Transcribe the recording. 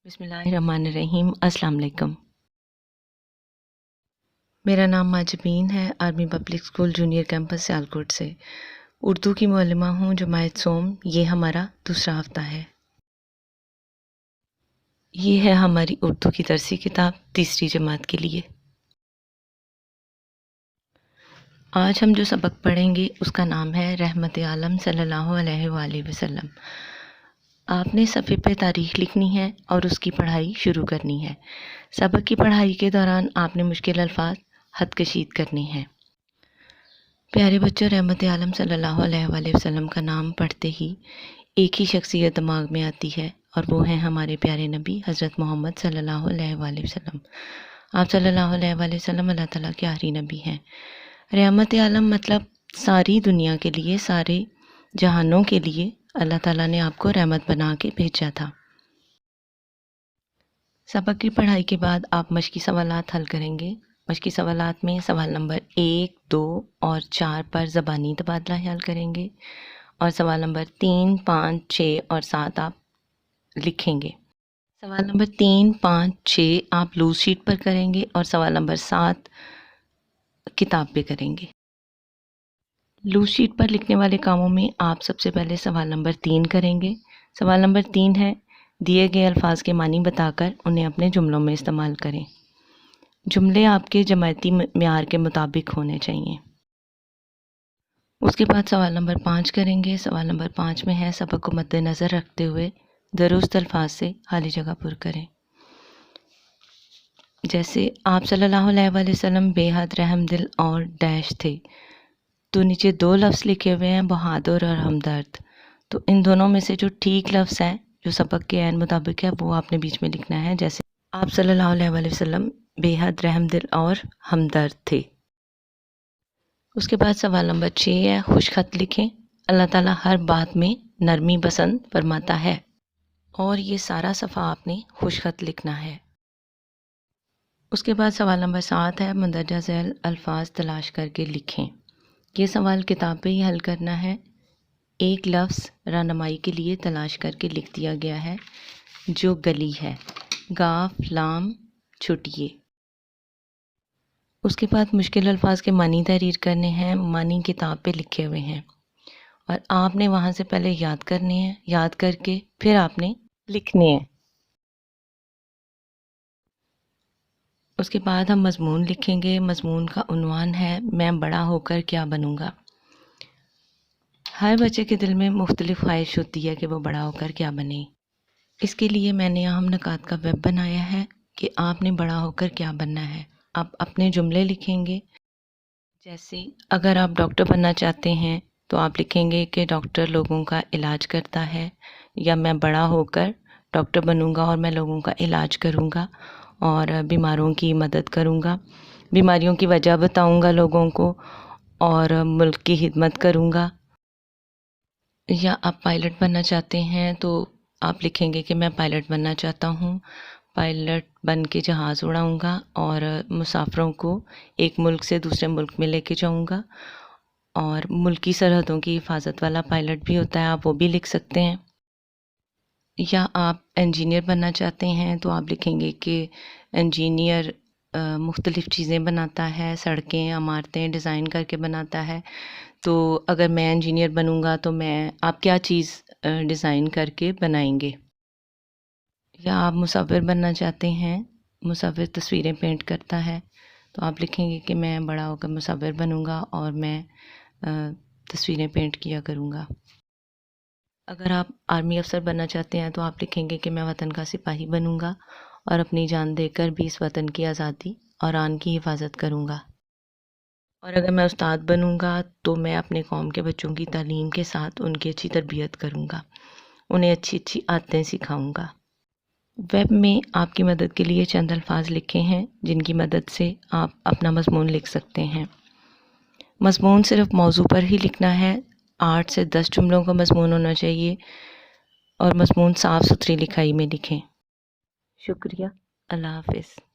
بسم اللہ الرحمن الرحیم۔ السلام علیکم۔ میرا نام ماجبین ہے، army public school junior campus Sialkot سے اردو کی معلمہ ہوں۔ جماعت سوم، یہ ہمارا دوسرا ہفتہ ہے۔ یہ ہے ہماری اردو کی درسی کتاب تیسری جماعت کے لیے۔ آج ہم جو سبق پڑھیں گے اس کا نام ہے رحمت عالم صلی اللہ علیہ وآلہ وسلم۔ آپ نے صفحے پہ تاریخ لکھنی ہے اور اس کی پڑھائی شروع کرنی ہے۔ سبق کی پڑھائی کے دوران آپ نے مشکل الفاظ خط کشید کرنے ہیں۔ پیارے بچوں، رحمت عالم صلی اللہ علیہ وآلہ وسلم کا نام پڑھتے ہی ایک ہی شخصیت دماغ میں آتی ہے، اور وہ ہیں ہمارے پیارے نبی حضرت محمد صلی اللہ علیہ وآلہ وسلم۔ آپ صلی اللہ علیہ وآلہ وسلم اللہ تعالیٰ کے آخری نبی ہیں۔ رحمت عالم مطلب ساری دنیا کے لیے، سارے جہانوں کے لیے اللہ تعالیٰ نے آپ کو رحمت بنا کے بھیجا تھا۔ سبق کی پڑھائی کے بعد آپ مشقی سوالات حل کریں گے۔ مشقی سوالات میں سوال نمبر 1، 2 اور 4 پر زبانی تبادلہ حل کریں گے، اور سوال نمبر 3، 5، 6 اور 7 آپ لکھیں گے۔ سوال نمبر 3، 5، 6 آپ لوز شیٹ پر کریں گے، اور سوال نمبر 7 کتاب پہ کریں گے۔ لوز شیٹ پر لکھنے والے کاموں میں آپ سب سے پہلے سوال نمبر 3 کریں گے۔ سوال نمبر 3 ہے، دیے گئے الفاظ کے معنی بتا کر انہیں اپنے جملوں میں استعمال کریں۔ جملے آپ کے جماعتی معیار کے مطابق ہونے چاہیے۔ اس کے بعد سوال نمبر 5 کریں گے۔ سوال نمبر 5 میں ہے، سبق کو مد نظر رکھتے ہوئے درست الفاظ سے خالی جگہ پر کریں۔ جیسے آپ صلی اللہ علیہ وآلہ وسلم بے حد رحم دل اور ڈیش تھے، تو نیچے 2 لفظ لکھے ہوئے ہیں، بہادر اور ہمدرد۔ تو ان دونوں میں سے جو ٹھیک لفظ ہے، جو سبق کے عین مطابق ہے، وہ آپ نے بیچ میں لکھنا ہے۔ جیسے آپ صلی اللہ علیہ وآلہ وسلم بے حد رحم دل اور ہمدرد تھے۔ اس کے بعد سوال نمبر 6 ہے، خوش خط لکھیں۔ اللہ تعالیٰ ہر بات میں نرمی پسند فرماتا ہے، اور یہ سارا صفحہ آپ نے خوش خط لکھنا ہے۔ اس کے بعد سوال نمبر 7 ہے، مندرجہ ذیل الفاظ تلاش کر کے لکھیں۔ یہ سوال کتاب پہ ہی حل کرنا ہے۔ ایک لفظ رہنمائی کے لیے تلاش کر کے لکھ دیا گیا ہے، جو گلی ہے، گاف لام چھٹیے۔ اس کے بعد مشکل الفاظ کے معنی تحریر کرنے ہیں۔ معنی کتاب پہ لکھے ہوئے ہیں، اور آپ نے وہاں سے پہلے یاد کرنے ہیں، یاد کر کے پھر آپ نے لکھنے ہیں۔ اس کے بعد ہم مضمون لکھیں گے۔ مضمون کا عنوان ہے، میں بڑا ہو کر کیا بنوں گا۔ ہر بچے کے دل میں مختلف خواہش ہوتی ہے کہ وہ بڑا ہو کر کیا بنے۔ اس کے لیے میں نے اہم نکات کا ویب بنایا ہے کہ آپ نے بڑا ہو کر کیا بننا ہے۔ آپ اپنے جملے لکھیں گے۔ جیسے اگر آپ ڈاکٹر بننا چاہتے ہیں تو آپ لکھیں گے کہ ڈاکٹر لوگوں کا علاج کرتا ہے، یا میں بڑا ہو کر ڈاکٹر بنوں گا اور میں لوگوں کا علاج کروں گا اور بیماروں کی مدد کروں گا، بیماریوں کی وجہ بتاؤں گا لوگوں کو، اور ملک کی خدمت کروں گا۔ یا آپ پائلٹ بننا چاہتے ہیں تو آپ لکھیں گے کہ میں پائلٹ بننا چاہتا ہوں، پائلٹ بن کے جہاز اڑاؤں گا اور مسافروں کو ایک ملک سے دوسرے ملک میں لے کے جاؤں گا، اور ملکی سرحدوں کی حفاظت والا پائلٹ بھی ہوتا ہے، آپ وہ بھی لکھ سکتے ہیں۔ یا آپ انجینئر بننا چاہتے ہیں تو آپ لکھیں گے کہ انجینئر مختلف چیزیں بناتا ہے، سڑکیں، عمارتیں ڈیزائن کر کے بناتا ہے۔ تو اگر میں انجینئر بنوں گا تو آپ کیا چیز ڈیزائن کر کے بنائیں گے۔ یا آپ مصور بننا چاہتے ہیں، مصور تصویریں پینٹ کرتا ہے، تو آپ لکھیں گے کہ میں بڑا ہو کر مصور بنوں گا اور میں تصویریں پینٹ کیا کروں گا۔ اگر آپ آرمی افسر بننا چاہتے ہیں تو آپ لکھیں گے کہ میں وطن کا سپاہی بنوں گا اور اپنی جان دے کر بھی اس وطن کی آزادی اور آن کی حفاظت کروں گا۔ اور اگر میں استاد بنوں گا تو میں اپنے قوم کے بچوں کی تعلیم کے ساتھ ان کی اچھی تربیت کروں گا، انہیں اچھی اچھی عادتیں سکھاؤں گا۔ ویب میں آپ کی مدد کے لیے چند الفاظ لکھے ہیں جن کی مدد سے آپ اپنا مضمون لکھ سکتے ہیں۔ مضمون صرف موضوع پر ہی لکھنا ہے، 8 سے 10 جملوں کا مضمون ہونا چاہیے، اور مضمون صاف ستھری لکھائی میں لکھیں۔ شکریہ، اللہ حافظ۔